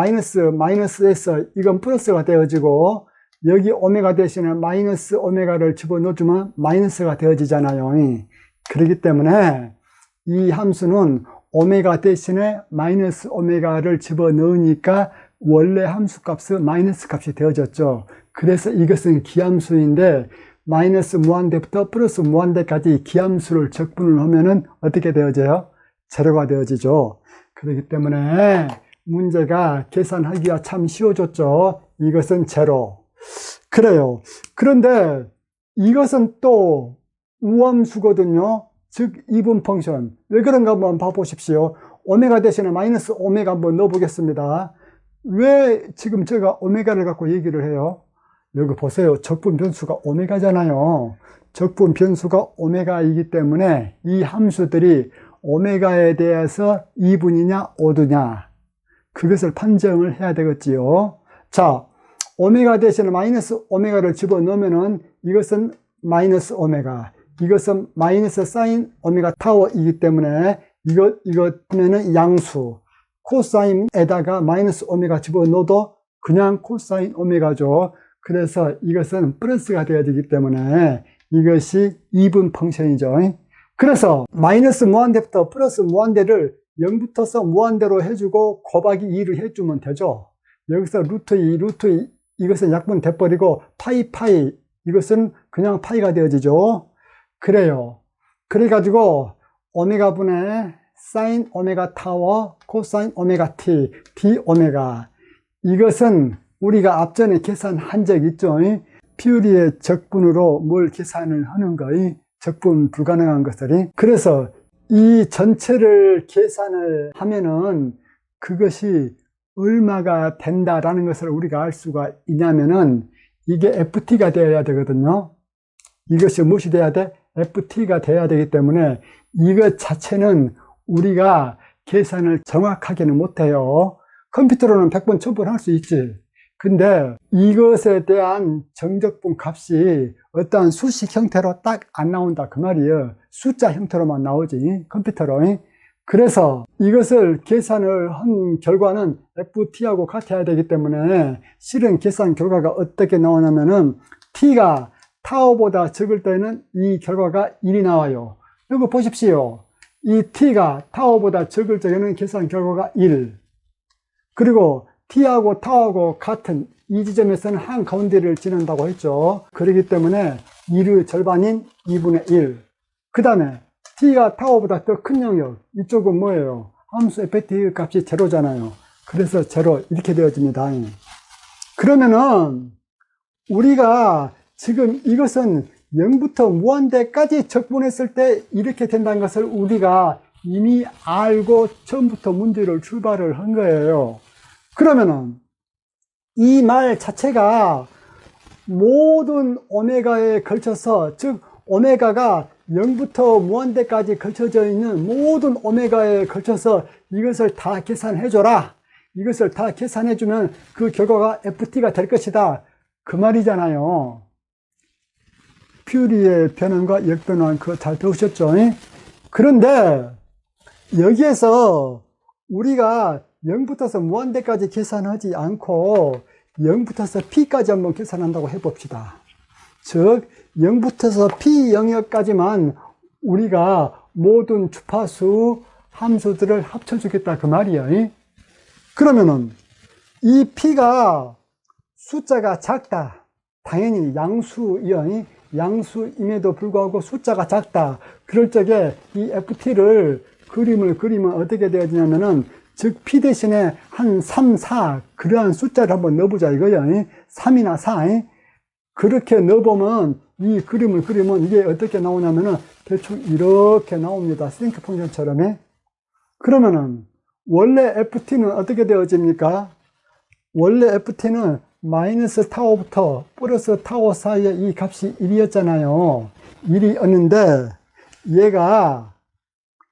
마이너스에서 이건 플러스가 되어지고 여기 오메가 대신에 마이너스 오메가를 집어넣어 주면 마이너스가 되어지잖아요. 그렇기 때문에 이 함수는 오메가 대신에 마이너스 오메가를 집어넣으니까 원래 함수값은 마이너스 값이 되어졌죠. 그래서 이것은 기함수인데 마이너스 무한대부터 플러스 무한대까지 기함수를 적분을 하면은 어떻게 되어져요? 제로가 되어지죠. 그렇기 때문에 문제가 계산하기가 참 쉬워졌죠. 이것은 제로. 그래요. 그런데 이것은 또 우함수거든요. 즉 이분 펑션. 왜 그런가 한번 봐보십시오. 오메가 대신에 마이너스 오메가 한번 넣어보겠습니다. 왜 지금 제가 오메가를 갖고 얘기를 해요? 여기 보세요. 적분 변수가 오메가잖아요. 적분 변수가 오메가이기 때문에 이 함수들이 오메가에 대해서 2분이냐 5두냐 그것을 판정을 해야 되겠지요. 자, 오메가 대신에 마이너스 오메가를 집어넣으면은 이것은 마이너스 오메가, 이것은 마이너스 사인 오메가 타워이기 때문에 이것 하면은 양수, 코사인에다가 마이너스 오메가 집어넣어도 그냥 코사인 오메가죠. 그래서 이것은 플러스가 되어지기 때문에 이것이 이분 펑션이죠. 그래서 마이너스 무한대부터 플러스 무한대를 0부터서 무한대로 해주고 곱하기 2를 해주면 되죠. 여기서 루트 2 이것은 약분 돼버리고 파이 이것은 그냥 파이가 되어지죠. 그래요. 그래가지고 오메가분의 사인 오메가 타워 코사인 오메가 t d 오메가 이것은 우리가 앞전에 계산한 적 있죠. 퓨리의 적분으로 뭘 계산을 하는 거이 적분 불가능한 것들이. 그래서 이 전체를 계산을 하면은 그것이 얼마가 된다라는 것을 우리가 알 수가 있냐면은 이게 FT가 되어야 되거든요. 이것이 무엇이 돼야 돼? FT가 돼야 되기 때문에 이것 자체는 우리가 계산을 정확하게는 못해요. 컴퓨터로는 100번 1000번 할 수 있지. 근데 이것에 대한 정적분 값이 어떠한 수식 형태로 딱 안 나온다 그 말이에요. 숫자 형태로만 나오지 컴퓨터로. 그래서 이것을 계산을 한 결과는 FT하고 같아야 되기 때문에 실은 계산 결과가 어떻게 나오냐면은 T가 타오보다 적을 때는 이 결과가 1이 나와요. 이거 보십시오. 이 T가 타오보다 적을 적에는 계산 결과가 1. 그리고 T하고 타오하고 같은 이 지점에서는 한가운데를 지난다고 했죠. 그렇기 때문에 2의 절반인 2분의 1. 그 다음에 T가 타오보다 더 큰 영역, 이쪽은 뭐예요? 함수 FT 값이 제로잖아요. 그래서 제로 이렇게 되어집니다. 그러면은 우리가 지금 이것은 0부터 무한대까지 적분했을 때 이렇게 된다는 것을 우리가 이미 알고 처음부터 문제를 출발을 한 거예요. 그러면은 이 말 자체가 모든 오메가에 걸쳐서, 즉 오메가가 0부터 무한대까지 걸쳐져 있는 모든 오메가에 걸쳐서 이것을 다 계산해줘라. 이것을 다 계산해주면 그 결과가 FT가 될 것이다. 그 말이잖아요. 퓨리의 변환과 역변환, 그거 잘 배우셨죠? 그런데 여기에서 우리가 0부터서 무한대까지 계산하지 않고 0부터서 P까지 한번 계산한다고 해봅시다. 즉 0부터서 P 영역까지만 우리가 모든 주파수 함수들을 합쳐주겠다 그 말이에요. 그러면은 이 P가 숫자가 작다. 당연히 양수이요. 양수임에도 불구하고 숫자가 작다. 그럴 적에 이 FT를 그림을 그리면 어떻게 되어지냐면은, 즉 P 대신에 한 3, 4 그러한 숫자를 한번 넣어보자 이거요. 3이나 4. 그렇게 넣어보면 이 그림을 그리면 이게 어떻게 나오냐면은 대충 이렇게 나옵니다. 싱크 펑션처럼. 그러면은 원래 FT는 어떻게 되어집니까? 원래 FT는 마이너스 타오부터 플러스 타오 사이에 이 값이 1이었잖아요. 1이었는데 얘가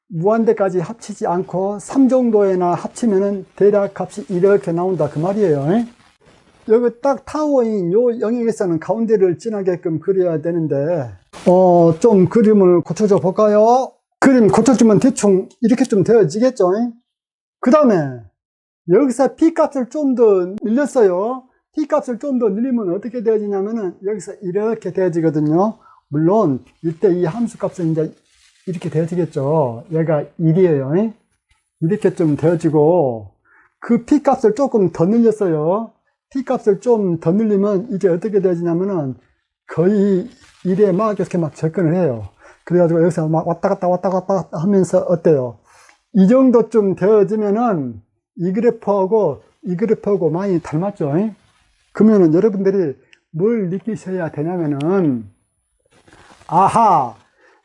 무한대까지 합치지 않고 3 정도에나 합치면은 대략 값이 이렇게 나온다 그 말이에요. 여기 딱 타워인 요 영역에서는 가운데를 지나게끔 그려야 되는데 좀 그림을 고쳐줘 볼까요? 그림 고쳐주면 대충 이렇게 좀 되어지겠죠. 그 다음에 여기서 P 값을 좀 더 늘렸어요. P 값을 좀 더 늘리면 어떻게 되어지냐면은 여기서 이렇게 되어지거든요. 물론 이때 이 함수 값은 이제 이렇게 되어지겠죠. 얘가 1이에요. 이렇게 좀 되어지고, 그 P 값을 조금 더 늘렸어요. P 값을 좀 더 늘리면 이제 어떻게 되어지냐면은 거의 1에 막 이렇게 막 접근을 해요. 그래가지고 여기서 막 왔다 갔다 하면서 어때요? 이 정도쯤 되어지면은 이 그래프하고 많이 닮았죠. 그러면은 여러분들이 뭘 느끼셔야 되냐면은, 아하,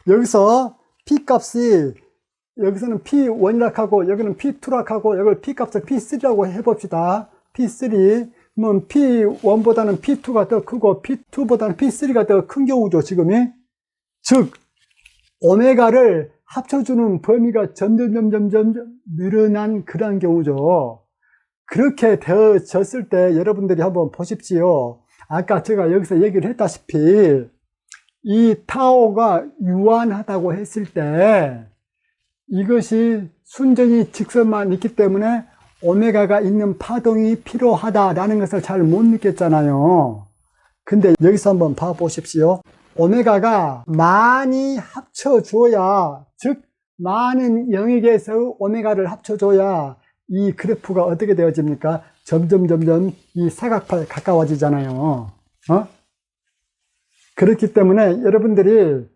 여기서 P 값이, 여기서는 P1이라고 여기는 P2라고 여기를 P 값을 P3라고 해봅시다. P3. 그러면 P1보다는 P2가 더 크고 P2보다는 P3가 더 큰 경우죠, 지금이. 즉, 오메가를 합쳐주는 범위가 점점 늘어난 그런 경우죠. 그렇게 되어졌을 때 여러분들이 한번 보십시오. 아까 제가 여기서 얘기를 했다시피 이 타오가 유한하다고 했을 때 이것이 순전히 직선만 있기 때문에 오메가가 있는 파동이 필요하다라는 것을 잘 못 느꼈잖아요. 근데 여기서 한번 봐보십시오. 오메가가 많이 합쳐줘야, 즉 많은 영역에서 오메가를 합쳐줘야 이 그래프가 어떻게 되어집니까? 점점 이 사각파에 가까워지잖아요. 그렇기 때문에 여러분들이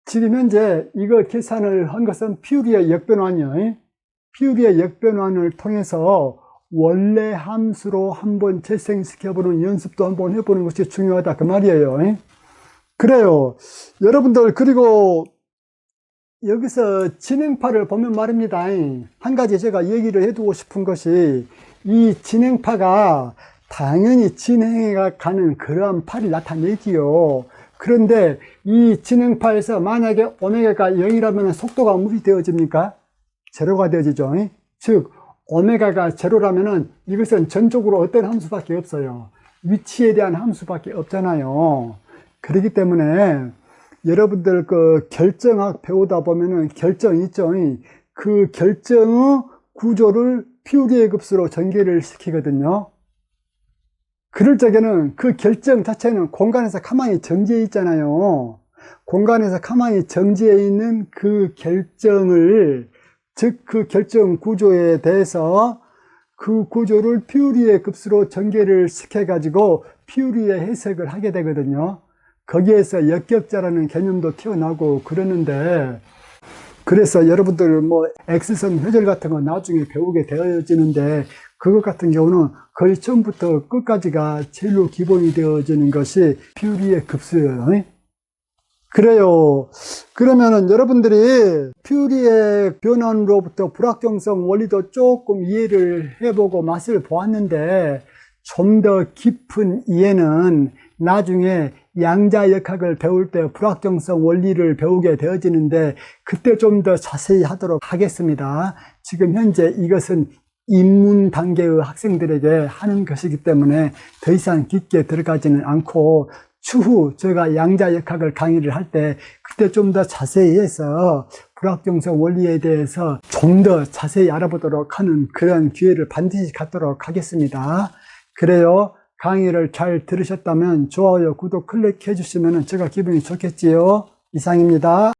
지금 현재 이거 계산을 한 것은 퓨리의 역변환이요. 퓨리의 역변환을 통해서 원래 함수로 한번 재생시켜보는 연습도 한번 해보는 것이 중요하다 그 말이에요. 그래요. 여러분들, 그리고 여기서 진행파를 보면 말입니다. 한 가지 제가 얘기를 해두고 싶은 것이, 이 진행파가 당연히 진행해 가는 그러한 파를 나타내지요. 그런데 이 진행파에서 만약에 오메가가 0이라면 속도가 무엇이 되어집니까? 제로가 되어지죠. 즉 오메가가 제로라면은 이것은 전적으로 어떤 함수밖에 없어요. 위치에 대한 함수밖에 없잖아요. 그렇기 때문에 여러분들 그 결정학 배우다 보면은 결정 있죠. 그 결정의 구조를 퓨리의 급수로 전개를 시키거든요. 그럴 적에는 그 결정 자체는 공간에서 가만히 정지해 있잖아요. 공간에서 가만히 정지해 있는 그 결정을, 즉 그 결정 구조에 대해서 그 구조를 퓨리의 급수로 전개를 시켜가지고 퓨리의 해석을 하게 되거든요. 거기에서 역격자라는 개념도 튀어나오고 그러는데, 그래서 여러분들 뭐 X선 회절 같은 거 나중에 배우게 되어지는데, 그것 같은 경우는 거의 처음부터 끝까지가 제일로 기본이 되어지는 것이 퓨리의 급수예요. 그래요. 그러면은 여러분들이 퓨리의 변환으로부터 불확정성 원리도 조금 이해를 해보고 맛을 보았는데, 좀 더 깊은 이해는 나중에 양자역학을 배울 때 불확정성 원리를 배우게 되어지는데, 그때 좀 더 자세히 하도록 하겠습니다. 지금 현재 이것은 입문 단계의 학생들에게 하는 것이기 때문에 더 이상 깊게 들어가지는 않고, 추후 제가 양자역학을 강의를 할 때 그때 좀 더 자세히 해서 불확정성 원리에 대해서 좀 더 자세히 알아보도록 하는 그런 기회를 반드시 갖도록 하겠습니다. 그래요. 강의를 잘 들으셨다면 좋아요, 구독 클릭해 주시면 제가 기분이 좋겠지요. 이상입니다.